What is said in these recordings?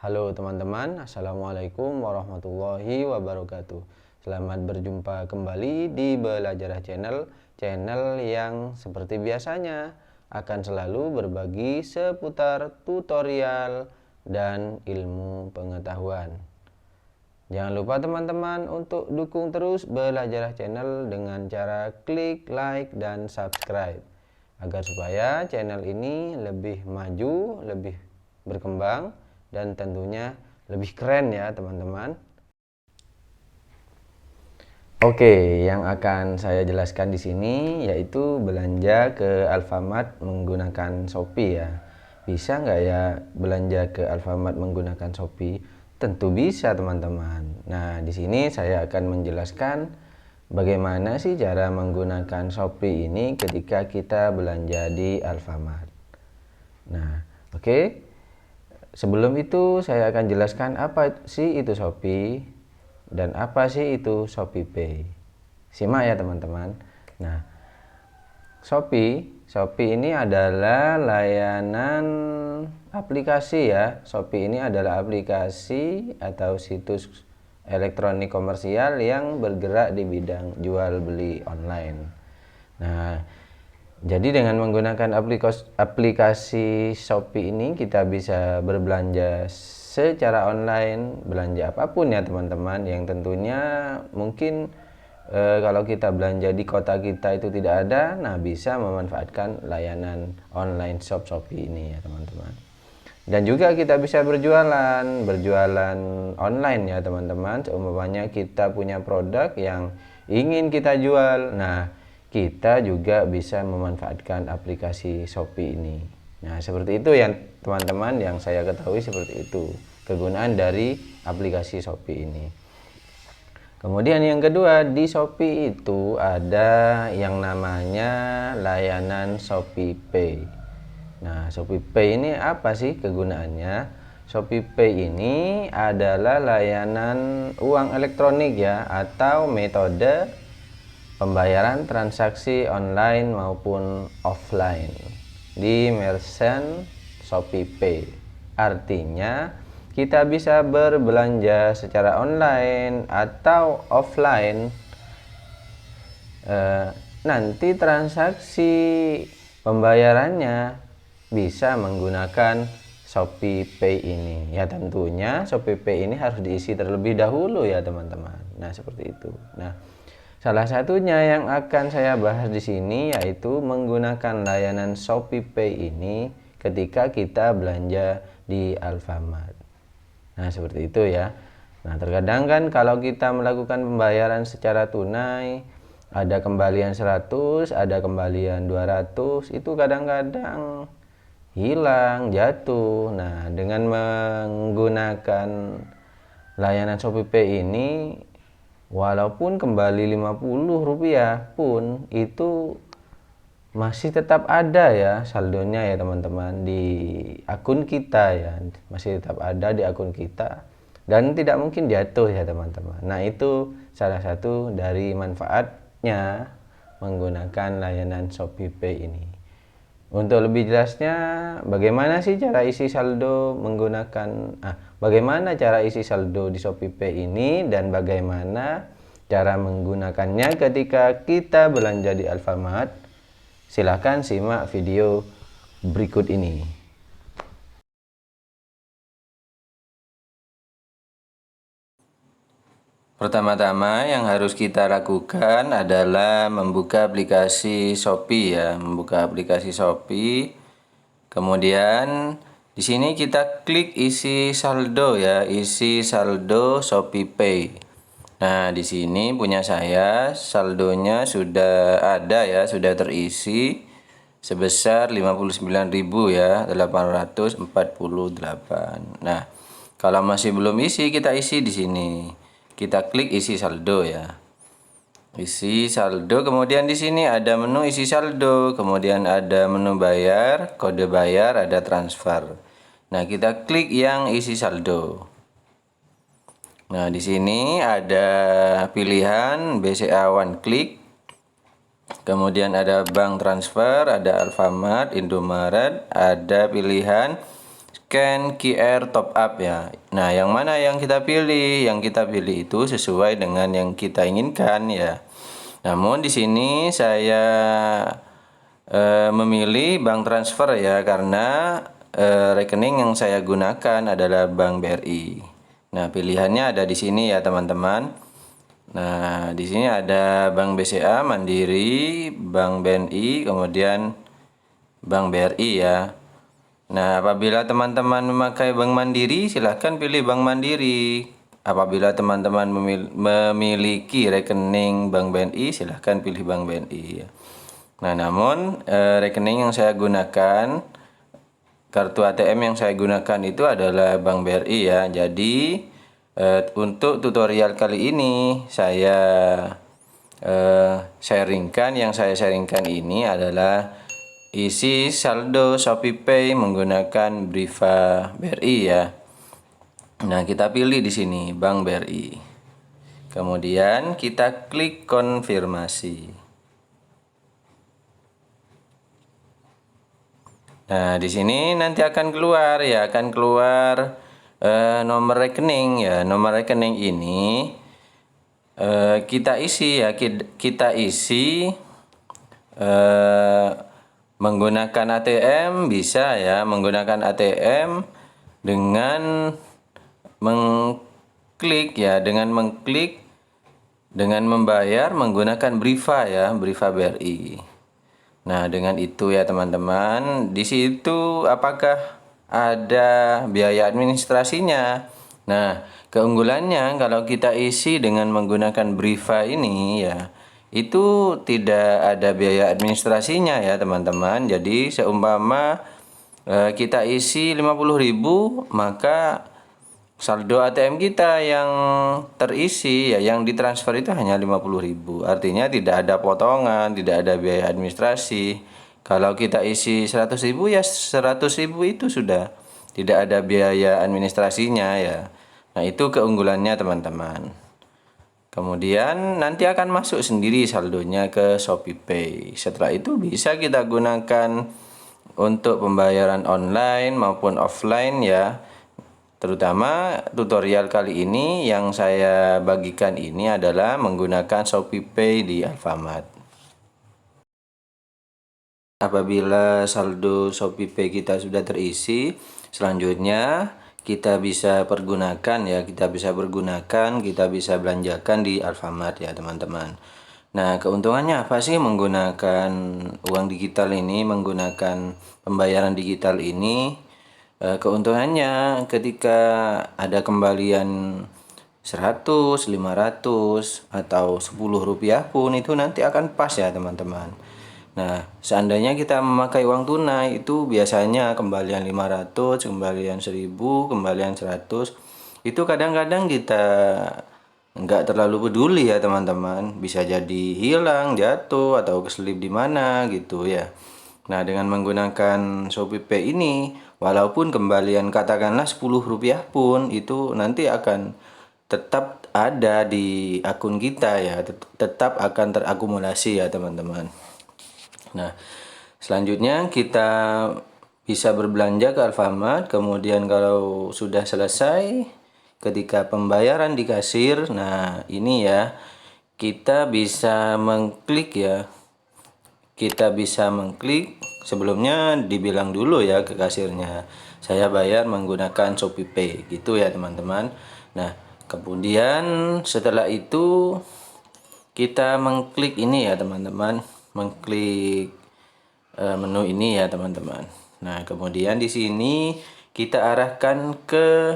Halo teman-teman, Assalamualaikum warahmatullahi wabarakatuh. Selamat berjumpa kembali di Belajarah Channel, channel yang seperti biasanya akan selalu berbagi seputar tutorial dan ilmu pengetahuan. Jangan lupa teman-teman untuk dukung terus Belajarah Channel dengan cara klik like dan subscribe agar supaya channel ini lebih maju, lebih berkembang dan tentunya lebih keren ya teman-teman. Oke, yang akan saya jelaskan di sini yaitu belanja ke Alfamart menggunakan Shopee ya. Bisa nggak ya belanja ke Alfamart menggunakan Shopee? Tentu bisa teman-teman. Nah, di sini saya akan menjelaskan bagaimana sih cara menggunakan Shopee ini ketika kita belanja di Alfamart. Nah, oke. Sebelum itu saya akan jelaskan apa sih itu Shopee dan apa sih itu ShopeePay. Simak ya teman-teman. Nah, Shopee ini adalah layanan aplikasi ya. Shopee ini adalah aplikasi atau situs elektronik komersial yang bergerak di bidang jual beli online. Nah, jadi dengan menggunakan aplikasi Shopee ini kita bisa berbelanja secara online, belanja apapun ya teman-teman, yang tentunya mungkin kalau kita belanja di kota kita itu tidak ada, nah bisa memanfaatkan layanan online shop Shopee ini ya teman-teman. Dan juga kita bisa berjualan online ya teman-teman. Seumpamanya kita punya produk yang ingin kita jual, nah kita juga bisa memanfaatkan aplikasi Shopee ini. Nah, seperti itu ya teman-teman, yang saya ketahui seperti itu kegunaan dari aplikasi Shopee ini. Kemudian yang kedua, di Shopee itu ada yang namanya layanan ShopeePay. Nah, ShopeePay ini apa sih kegunaannya? ShopeePay ini adalah layanan uang elektronik ya, atau metode pembayaran transaksi online maupun offline di merchant ShopeePay. Artinya kita bisa berbelanja secara online atau offline. Nanti transaksi pembayarannya bisa menggunakan ShopeePay ini. Ya tentunya ShopeePay ini harus diisi terlebih dahulu ya teman-teman. Nah, seperti itu. Nah, salah satunya yang akan saya bahas di sini yaitu menggunakan layanan ShopeePay ini ketika kita belanja di Alfamart. Nah, seperti itu ya. Nah, terkadang kan kalau kita melakukan pembayaran secara tunai, ada kembalian 100, ada kembalian 200, itu kadang-kadang hilang, jatuh. Nah, dengan menggunakan layanan ShopeePay ini, walaupun kembali Rp50 pun itu masih tetap ada ya saldonya ya teman-teman di akun kita ya, masih tetap ada di akun kita dan tidak mungkin jatuh ya teman-teman. Nah, itu salah satu dari manfaatnya menggunakan layanan ShopeePay ini. Untuk lebih jelasnya, bagaimana sih cara isi saldo bagaimana cara isi saldo di ShopeePay ini dan bagaimana cara menggunakannya ketika kita belanja di Alfamart? Silahkan simak video berikut ini. Pertama-tama yang harus kita lakukan adalah membuka aplikasi Shopee ya, membuka aplikasi Shopee. Kemudian di sini kita klik isi saldo ya, isi saldo ShopeePay. Nah, di sini punya saya saldonya sudah ada ya, sudah terisi sebesar 59.000 ya, 848. Nah, kalau masih belum isi, kita isi di sini. Kita klik isi saldo ya. Isi saldo, kemudian di sini ada menu isi saldo, kemudian ada menu bayar, kode bayar, ada transfer. Nah, kita klik yang isi saldo. Nah, di sini ada pilihan BCA One Click. Kemudian ada bank transfer, ada Alfamart, Indomaret, ada pilihan scan QR top up ya. Nah, yang mana yang kita pilih? Yang kita pilih itu sesuai dengan yang kita inginkan ya. Namun di sini saya memilih bank transfer ya, karena rekening yang saya gunakan adalah Bank BRI. Nah, pilihannya ada di sini ya teman-teman. Nah, di sini ada Bank BCA, Mandiri, Bank BNI, kemudian Bank BRI ya. Nah, apabila teman-teman memakai Bank Mandiri, silahkan pilih Bank Mandiri. Apabila teman-teman memiliki rekening Bank BNI, silahkan pilih Bank BNI. Nah, namun rekening yang saya gunakan, kartu ATM yang saya gunakan itu adalah Bank BRI ya. Jadi untuk tutorial kali ini saya yang saya sharingkan ini adalah isi saldo ShopeePay menggunakan Briva BRI ya. Nah, kita pilih di sini Bank BRI. Kemudian kita klik konfirmasi. Nah, di sini nanti akan keluar ya, nomor rekening ya. Nomor rekening ini kita isi ya, kita isi menggunakan ATM bisa ya, menggunakan ATM dengan mengklik ya, dengan membayar menggunakan Briva ya, Briva BRI. Nah, dengan itu ya teman-teman, di situ apakah ada biaya administrasinya? Nah, keunggulannya kalau kita isi dengan menggunakan Briva ini ya, itu tidak ada biaya administrasinya ya teman-teman. Jadi seumpama kita isi 50.000, maka saldo ATM kita yang terisi ya, yang ditransfer itu hanya 50.000. Artinya tidak ada potongan, tidak ada biaya administrasi. Kalau kita isi 100.000 ya 100.000 itu sudah tidak ada biaya administrasinya ya. Nah, itu keunggulannya teman-teman. Kemudian nanti akan masuk sendiri saldonya ke ShopeePay. Setelah itu bisa kita gunakan untuk pembayaran online maupun offline ya. Terutama tutorial kali ini yang saya bagikan ini adalah menggunakan ShopeePay di Alfamart. Apabila saldo ShopeePay kita sudah terisi, selanjutnya kita bisa pergunakan ya, kita bisa belanjakan di Alfamart ya teman-teman. Nah, keuntungannya apa sih menggunakan uang digital ini, menggunakan pembayaran digital ini? Keuntungannya ketika ada kembalian 100, 500 atau 10 rupiah pun itu nanti akan pas ya teman-teman. Nah, seandainya kita memakai uang tunai itu biasanya kembalian 500, kembalian 1000, kembalian 100 itu kadang-kadang kita nggak terlalu peduli ya teman-teman, bisa jadi hilang, jatuh atau keselip di mana gitu ya. Nah, dengan menggunakan ShopeePay ini, walaupun kembalian katakanlah 10 rupiah pun itu nanti akan tetap ada di akun kita ya, tetap akan terakumulasi ya teman-teman. Nah, selanjutnya kita bisa berbelanja ke Alfamart, kemudian kalau sudah selesai ketika pembayaran di kasir, nah ini ya, kita bisa mengklik ya. Kita bisa mengklik, sebelumnya dibilang dulu ya ke kasirnya, saya bayar menggunakan ShopeePay gitu ya teman-teman. Nah, kemudian setelah itu kita mengklik ini ya teman-teman, mengklik menu ini ya teman-teman. Nah, kemudian di sini kita arahkan ke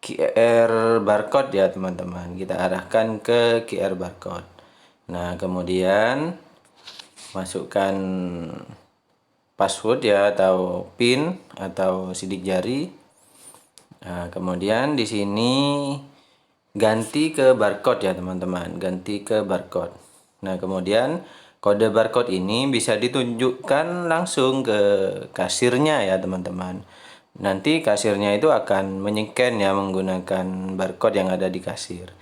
QR barcode ya teman-teman, kita arahkan ke QR barcode. Nah, kemudian masukkan password ya, atau PIN atau sidik jari. Nah, kemudian di sini ganti ke barcode ya teman-teman, ganti ke barcode. Nah, kemudian kode barcode ini bisa ditunjukkan langsung ke kasirnya ya teman-teman. Nanti kasirnya itu akan menycan ya menggunakan barcode yang ada di kasir.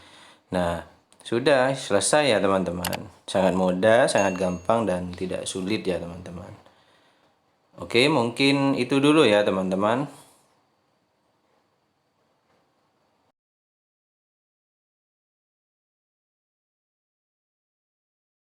Nah, sudah selesai ya teman-teman. Sangat mudah, sangat gampang dan tidak sulit ya teman-teman. Oke, mungkin itu dulu ya teman-teman.